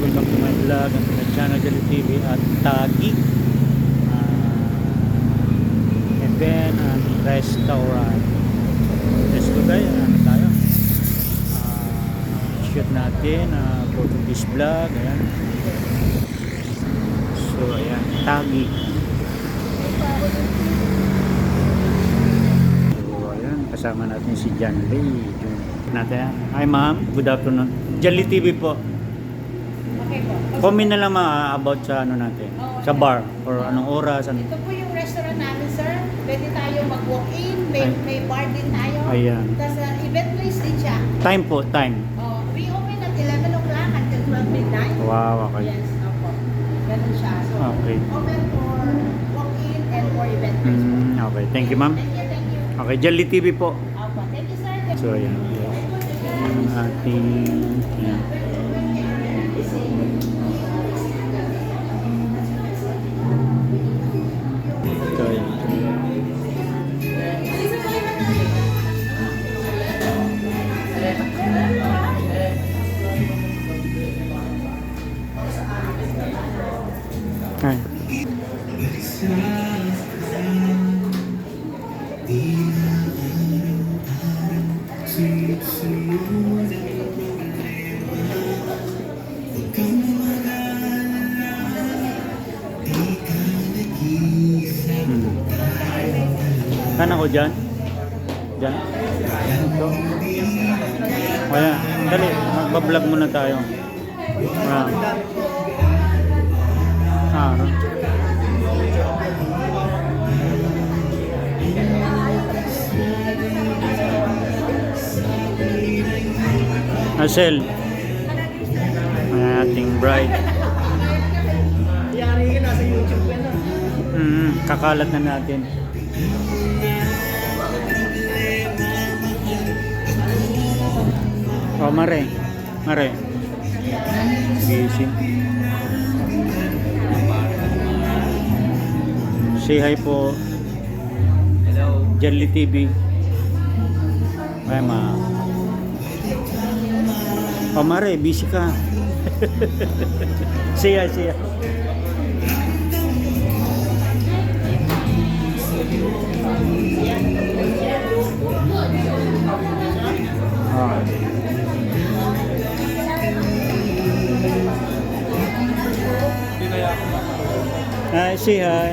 welcome back to my vlog and to my channel Jolly TV at Taguig event and restaurant. Let's go guys, ano tayo? Shoot natin for this vlog. Ayan. So ayan, Taguig. So ayan, kasama natin si John Lee. Natin. Hi ma'am, good afternoon. Jolly TV po. Okay po. Comment na lang about sa ano natin, sa bar or anong oras. Ano. Ito po yung restaurant namin, sir. Pwede tayo mag-walk-in, may bar din tayo. Ayan. Tapos event place din siya. Time po, time. We open at 11 o'clock until 12 midnight. Wow, okay. Yes, opo. Ganun siya. So, Okay. open for walk-in and for event place. Okay, thank you ma'am. Thank you, thank you. Okay, Jolly TV po. Opo, thank you, sir. So ayan. Ang ating ito ayan. Ay. Kan ako dyan? Dyan? Ito? Kaya, dali, magbablog muna tayo. Asel, ang ating bride. Yari yun, nasa YouTube ka na. Kakalat na natin. Oh, Mare. Mare. Busy. Say hi po. Hello. Jolly TV. Ay, ma. Oh, Mare, busy ka. Say hi, say hi. Hi, say hi.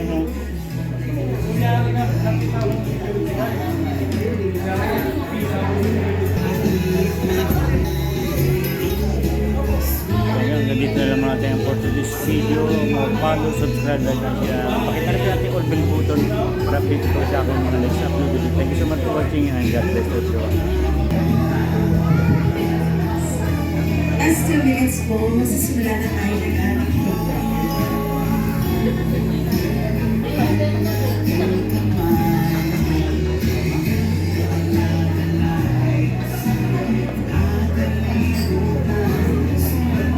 Ayun, ganito na lang natin ang for today's video. Follow, subscribe, like, and share. Pakita rin natin all bell button para update ito sa aking mga next upload. Thank you so much for watching and God bless everyone. As 2 minutes po, masisimula na tayo ng ating program.